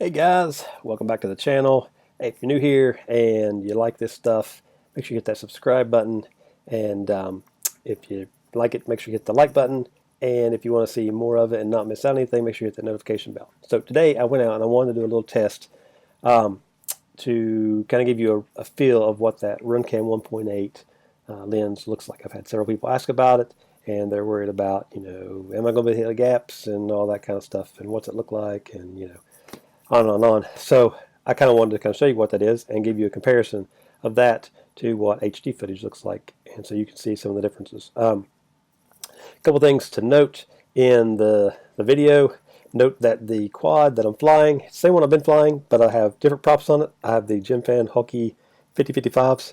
Hey guys, welcome back to the channel. Hey, if you're new here and you like this stuff, make sure you hit that subscribe button, and if you like it, make sure you hit the like button, and if you want to see more of it and not miss out anything, make sure you hit the notification bell. So today I went out and I wanted to do a little test to kind of give you a feel of what that RunCam 1.8 lens looks like. I've had several people ask about it, and they're worried about, am I going to be hitting gaps and all that kind of stuff, and what's it look like, and on and on and on. So I kind of wanted to kind of show you what that is and give you a comparison of that to what HD footage looks like, and so you can see some of the differences. A couple things to note in the video. Note that the quad that I'm flying, it's the same one I've been flying, but I have different props on it. I have the Gemfan Hulky 5055s,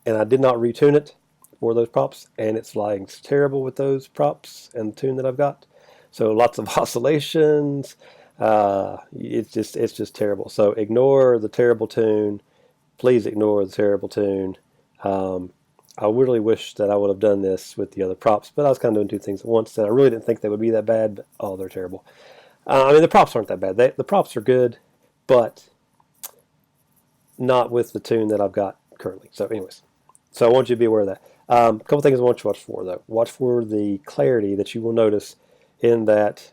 and I did not retune it for those props, and it's flying terrible with those props and the tune that I've got. So lots of oscillations. It's just terrible. So ignore the terrible tune. Please ignore the terrible tune. I really wish that I would have done this with the other props, but I was kind of doing two things at once, and I really didn't think they would be that bad. But oh, they're terrible. I mean, the props aren't that bad. The props are good, but not with the tune that I've got currently. So anyways, so I want you to be aware of that. A couple things I want you to watch for, though. Watch for the clarity that you will notice in that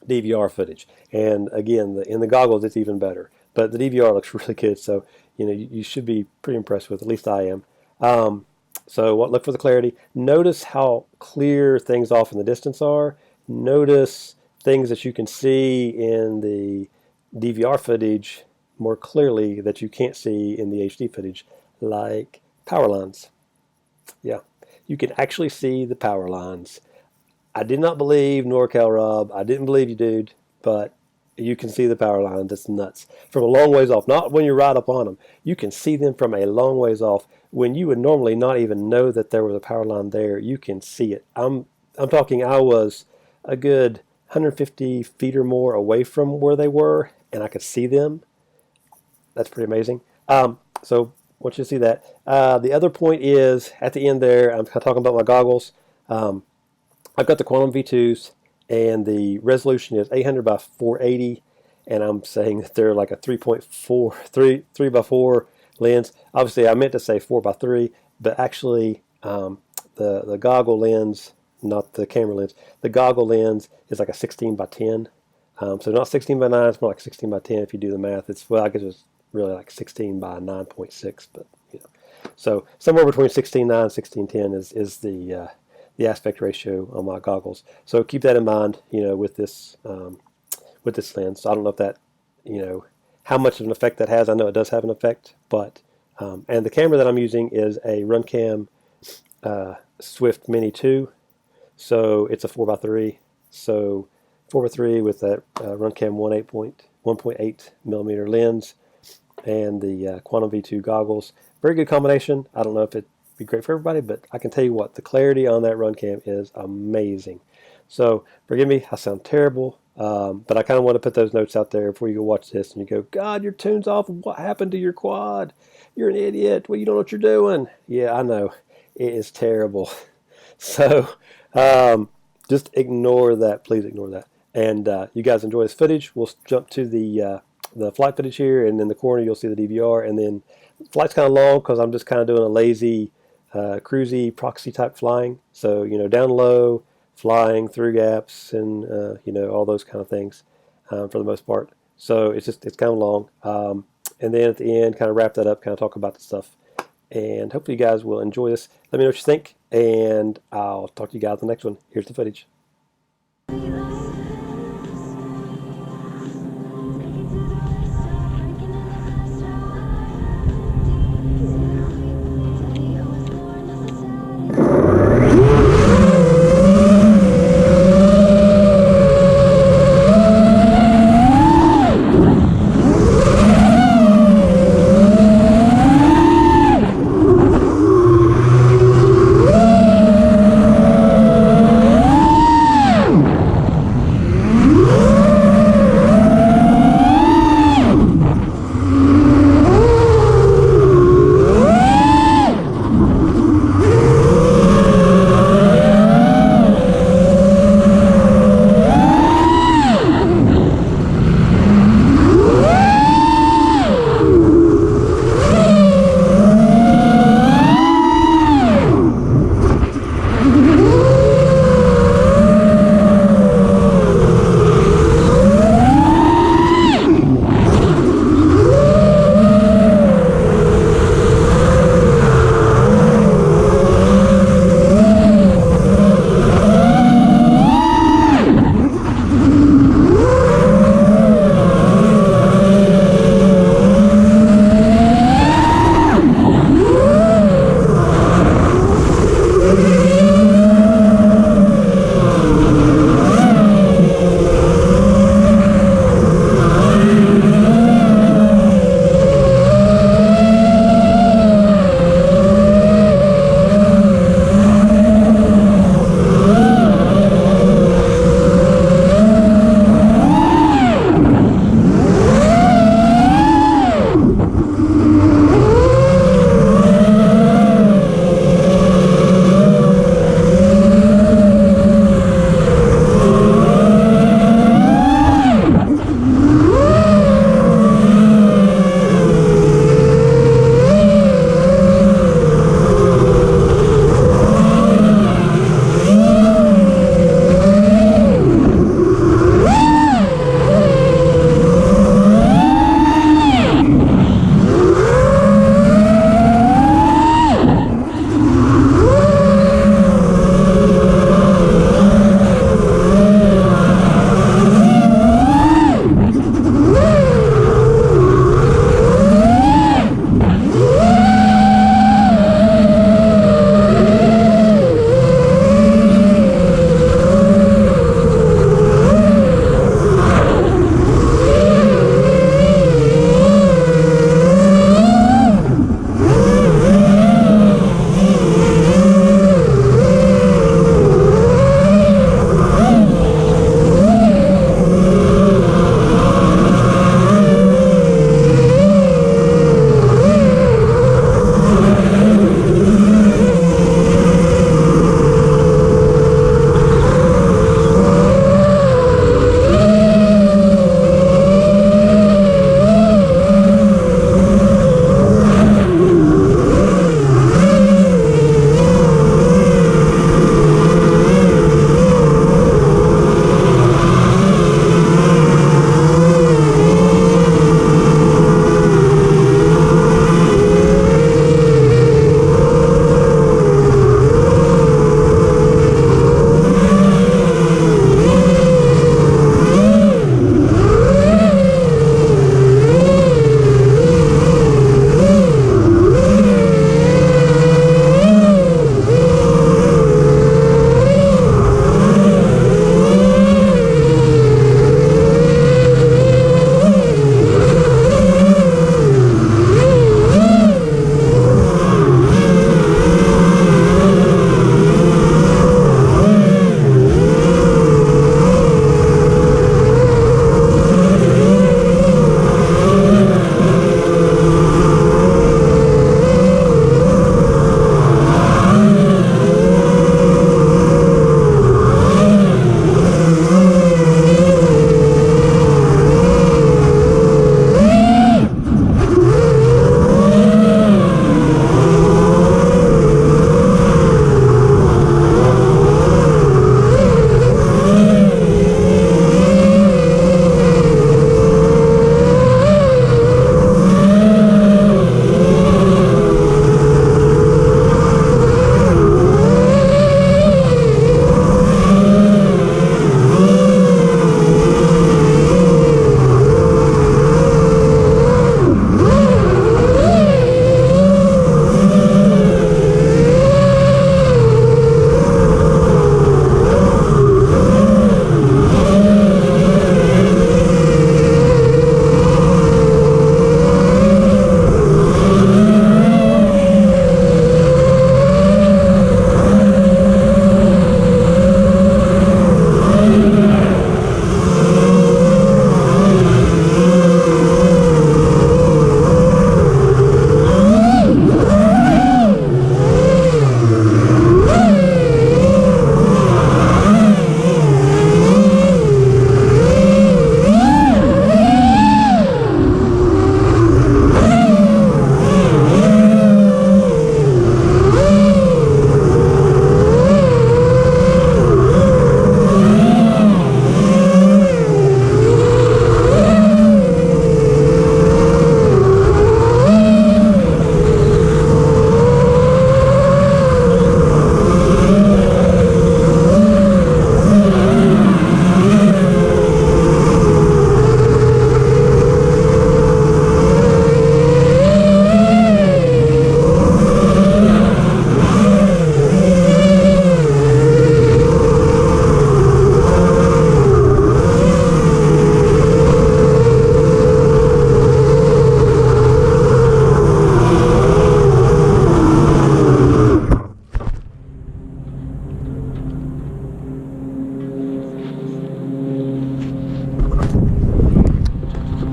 DVR footage, and again, in the goggles it's even better, but the DVR looks really good, so you should be pretty impressed with it. At least I am. So look for the clarity. Notice how clear things off in the distance are. Notice things that you can see in the DVR footage more clearly that you can't see in the HD footage, like power lines. Yeah, you can actually see the power lines. I did not believe NorCal Rob. I didn't believe you, dude, but you can see the power lines. It's nuts. From a long ways off, not when you're right up on them. You can see them from a long ways off. When you would normally not even know that there was a power line there, you can see it. I'm talking, I was a good 150 feet or more away from where they were, and I could see them. That's pretty amazing. So I want you to see that. The other point is, at the end there, I'm talking about my goggles. I've got the Quantum V2s, and the resolution is 800 by 480, and I'm saying that they're like a 3 by 4 lens. Obviously, I meant to say 4 by 3, but actually, the goggle lens, not the camera lens, the goggle lens is like a 16 by 10. So not 16 by 9, it's more like 16 by 10 if you do the math. I guess it's really like 16 by 9.6, but so somewhere between 16.9 and 16.10 is the aspect ratio on my goggles. So keep that in mind, with this lens. So I don't know if that, how much of an effect that has. I know it does have an effect, but and the camera that I'm using is a RunCam Swift Mini 2, so it's a 4x3. So 4x3 with that RunCam 1.8 millimeter lens and the Quantum V2 goggles. Very good combination. I don't know if it be great for everybody, but I can tell you what, the clarity on that RunCam is amazing. So forgive me, I sound terrible, but I kind of want to put those notes out there before you go watch this and you go, God, your tune's off. What happened to your quad? You're an idiot. Well, you don't know what you're doing. Yeah, I know. It is terrible. So just ignore that. Please ignore that. And you guys enjoy this footage. We'll jump to the flight footage here, and in the corner you'll see the DVR, and then flight's kind of long because I'm just kind of doing a lazy cruisy proxy type flying, so down low, flying through gaps, and all those kind of things for the most part. So it's kind of long, and then at the end kind of wrap that up, kind of talk about the stuff, and hopefully you guys will enjoy this. Let me know what you think, and I'll talk to you guys in the next one. Here's the footage.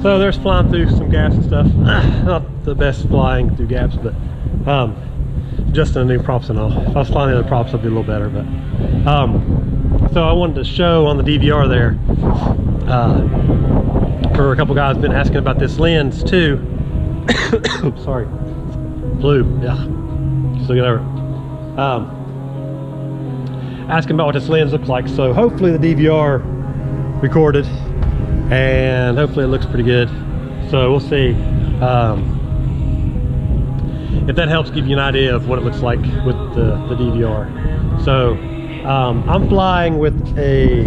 So there's flying through some gaps and stuff. Not the best flying through gaps, but just in the new props and all. If I was flying the other props, I'd be a little better. But so I wanted to show on the DVR there, for a couple guys been asking about this lens too. Sorry, flu. Yeah, still get over it. Asking about what this lens looks like. So hopefully the DVR recorded, and hopefully it looks pretty good. So we'll see if that helps give you an idea of what it looks like with the DVR. So I'm flying with a,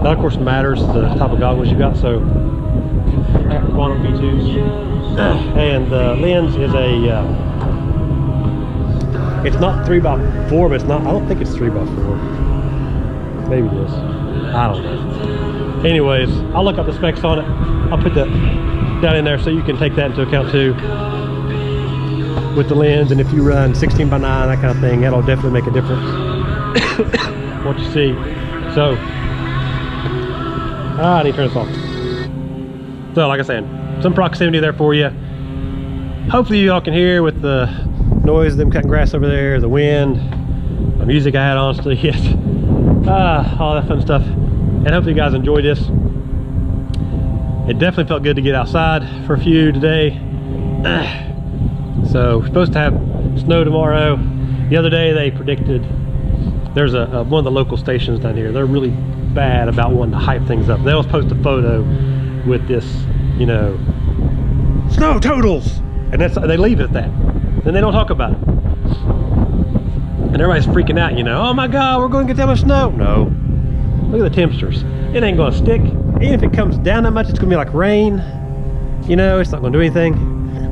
that of course matters, the type of goggles you got. So Quantum V2s, and the lens is a it's not 3x4, but it's not, I don't think it's 3x4. Maybe it is, I don't know. Anyways, I'll look up the specs on it. I'll put that down in there so you can take that into account too with the lens. And if you run 16x9, that kind of thing, that'll definitely make a difference what you see. So I need to turn this off. So like I said, some proximity there for you. Hopefully you all can hear with the noise of them cutting grass over there, the wind, the music I had on still, yes, all that fun stuff. And hopefully you guys enjoyed this. It definitely felt good to get outside for a few today. So we're supposed to have snow tomorrow. The other day they predicted, there's one of the local stations down here, they're really bad about wanting to hype things up. They'll post a photo with this, you know, snow totals, and that's, they leave it at that. Then they don't talk about it. And everybody's freaking out, you know, oh my God, we're going to get that much snow. No, look at the temperatures. It ain't going to stick. Even if it comes down that much, it's going to be like rain. You know, it's not going to do anything.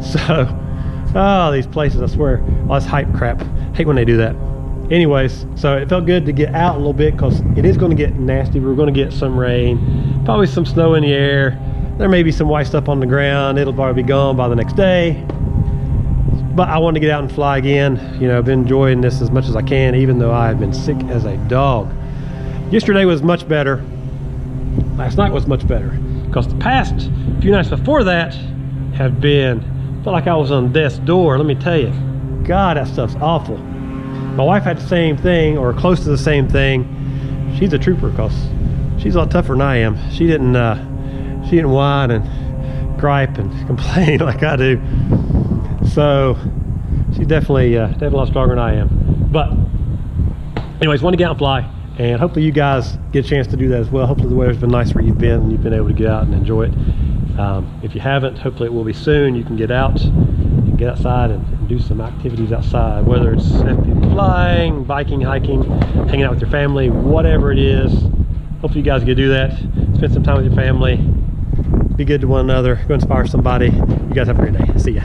So, oh, these places, I swear, all this hype crap. Hate when they do that. Anyways, so it felt good to get out a little bit because it is going to get nasty. We're going to get some rain, probably some snow in the air. There may be some white stuff on the ground. It'll probably be gone by the next day. But I wanted to get out and fly again. You know, I've been enjoying this as much as I can, even though I have been sick as a dog. Yesterday was much better. Last night was much better. Because the past few nights before that have been, felt like I was on death's door. Let me tell you, God, that stuff's awful. My wife had the same thing, or close to the same thing. She's a trooper because she's a lot tougher than I am. She didn't whine and gripe and complain like I do. So she's definitely a lot stronger than I am. But anyways, want to get out and fly, and hopefully you guys get a chance to do that as well. Hopefully the weather's been nice where you've been and you've been able to get out and enjoy it. If you haven't, hopefully it will be soon. You can get out and get outside and do some activities outside, whether it's FPV flying, biking, hiking, hanging out with your family, whatever it is. Hopefully you guys get to do that. Spend some time with your family. Be good to one another. Go inspire somebody. You guys have a great day. See ya.